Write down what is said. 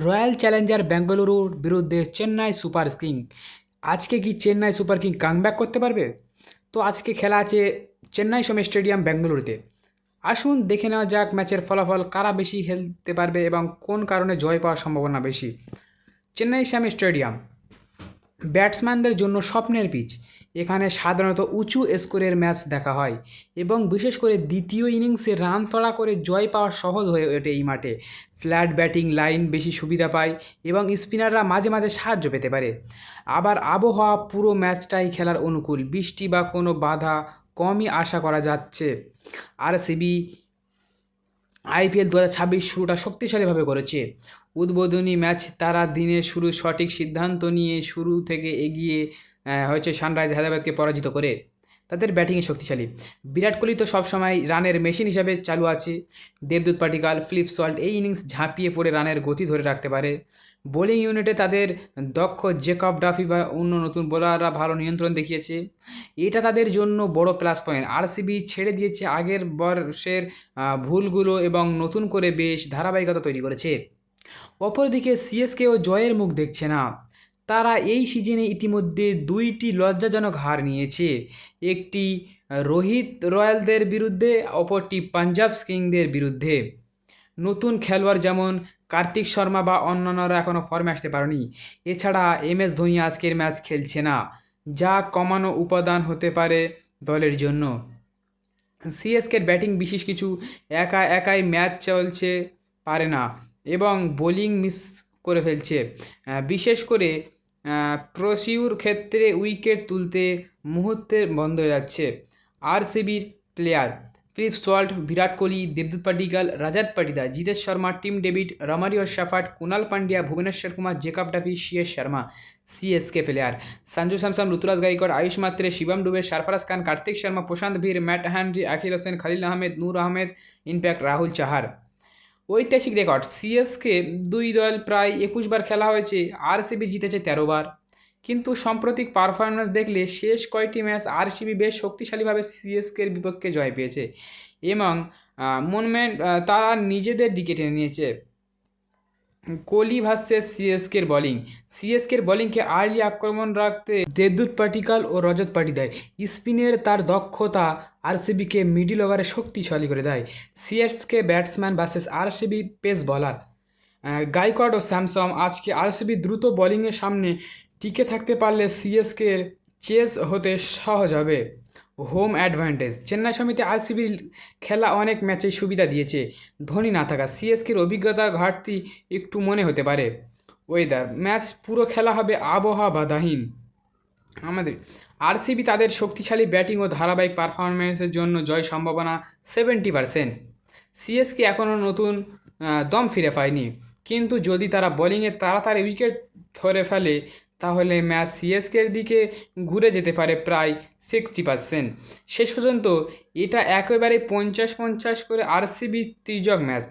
Royal Challenger বেঙ্গালুরুর বিরুদ্ধে Chennai super king. আজকে কি চেন্নাই সুপার কিং কামব্যাক করতে পারবে? তো আজকে খেলা আছে চেন্নাই সোম স্টেডিয়াম বেঙ্গালুরুতে। আসুন দেখে নেওয়া যাক ম্যাচের ফলাফল, কারা বেশি খেলতে পারবে এবং কোন কারণে জয় পাওয়ার সম্ভাবনা বেশি। চেন্নাই শ্যাম স্টেডিয়াম ব্যাটসম্যানদের জন্য স্বপ্নের পিচ। এখানে সাধারণত উঁচু স্কোরের ম্যাচ দেখা হয় এবং বিশেষ করে দ্বিতীয় ইনিংসে রান তাড়া করে জয় পাওয়া সহজ হয়ে ওঠে এই মাঠে। ফ্ল্যাট ব্যাটিং লাইন বেশি সুবিধা পায় এবং স্পিনাররা মাঝে মাঝে সাহায্য পেতে পারে। আবার আবহাওয়া পুরো ম্যাচটাই খেলার অনুকূল, বৃষ্টি বা কোনো বাধা কমই আশা করা যাচ্ছে। আরসিবি আইপিএল 2026 শুরুটা শক্তিশালীভাবে করেছে। উদ্বোধনী ম্যাচ তারা দিনের শুরু সঠিক সিদ্ধান্ত নিয়ে শুরু থেকে এগিয়ে হয়েছে সানরাইজ হায়দ্রাবাদকে পরাজিত করে। তাদের ব্যাটিংয়ে শক্তিশালী। বিরাট কোহলি তো সবসময় রানের মেশিন হিসাবে চালু আছে। দেবদূত পাটিকাল, ফিলিপ সল্ট এই ইনিংস ঝাঁপিয়ে পড়ে রানের গতি ধরে রাখতে পারে। বোলিং ইউনিটে তাদের দক্ষ জেকব ডাফি বা অন্য নতুন বোলাররা ভালো নিয়ন্ত্রণ দেখিয়েছে। এটা তাদের জন্য বড় প্লাস পয়েন্ট। আরসিবি ছেড়ে দিয়েছে আগের বর্ষের ভুলগুলো এবং নতুন করে বেশ ধারাবাহিকতা তৈরি করেছে। অপরদিকে সিএসকেও জয়ের মুখ দেখছে না। তারা এই সিজনে ইতিমধ্যে দুইটি লজ্জাজনক হার নিয়েছে। একটি রোহিত রয়্যালদের বিরুদ্ধে, অপরটি পাঞ্জাব কিংসদের বিরুদ্ধে। নতুন খেলোয়াড় যেমন কার্তিক শর্মা বা অন্যান্যরা এখনও ফর্মে আসতে পারেনি। এছাড়া এমএস ধোনি আজকের ম্যাচ খেলছে না, যা কমানো উপাদান হতে পারে দলের জন্য। সিএসকের ব্যাটিং বিশেষ কিছু একাই ম্যাচ চলছে পারে না এবং বোলিং মিস করে ফেলছে। বিশেষ করে প্রসিউর ক্ষেত্রে উইকেট তুলতে মুহূর্তে বন্ধ হয়ে যাচ্ছে। আরসিবির player Philip Salt, Virat Kohli, দেবদূত Padikkal, Rajat Patidar, Jitesh Sharma, Tim David, Romario Shepherd, Krunal Pandya, Bhuvneshwar Kumar, Jacob Duffy, সিএস Sharma. CSK player Sanju Samson, Ruturaj Gaikwad, Ayush Mhatre, Shivam Dube, Sarfaraz Khan, Kartik Sharma, Prashant Veer, Matt Henry, Akeal Hosein, Khaleel Ahmed, Noor Ahmad, in fact Rahul Chahar. ঐতিহাসিক রেকর্ড, সিএসকে দুই দল প্রায় 21 বার খেলা হয়েছে, আরসিবি জিতেছে 13 বার। কিন্তু সাম্প্রতিক পারফরম্যান্স দেখলে শেষ কয়টি ম্যাচ আরসিবি বেশ শক্তিশালীভাবে সিএসকের বিপক্ষে জয় পেয়েছে এবং মুভমেন্ট তারা নিজেদের দিকে টেনে নিয়েছে। কোহলি ভার্সেস সিএসকের বোলিং। সিএসকের বোলিংকে আর্লি আক্রমণ রাখতে দেবদূত পাটিকাল ও রজত পাটিদার। স্পিনের তার দক্ষতা আরসিবিকে মিডল ওভারে শক্তিশালী করে দেয়। CSK batsman versus RCB pace bowler. Gaikwad ও স্যামসন। আজকে আরসিবি দ্রুত বোলিংয়ের সামনে টিকে থাকতে পারলে সিএসকের চেস হতে সহজ হবে। হোম অ্যাডভান্টেজ, চেন্নাই সমিতি আরসিবির খেলা অনেক ম্যাচেই সুবিধা দিয়েছে। ধোনি না থাকা সিএসকের অভিজ্ঞতা ঘাটতি একটু মনে হতে পারে। ওয়েদার, ম্যাচ পুরো খেলা হবে আবহাওয়া বাধাহীন। আমাদের আরসিবি তাদের শক্তিশালী ব্যাটিং ও ধারাবাহিক পারফরমেন্সের জন্য জয় সম্ভাবনা 70%। সিএসকে এখনও নতুন দম ফিরে পায়নি, কিন্তু যদি তারা বোলিংয়ে তাড়াতাড়ি উইকেট ধরে ফেলে তাহলে ম্যাচ সিএসকের দিকে ঘুরে যেতে পারে প্রায় 60%। শেষ পর্যন্ত এটা একেবারে 50-50 করে আরসিবি তির্যক ম্যাচ।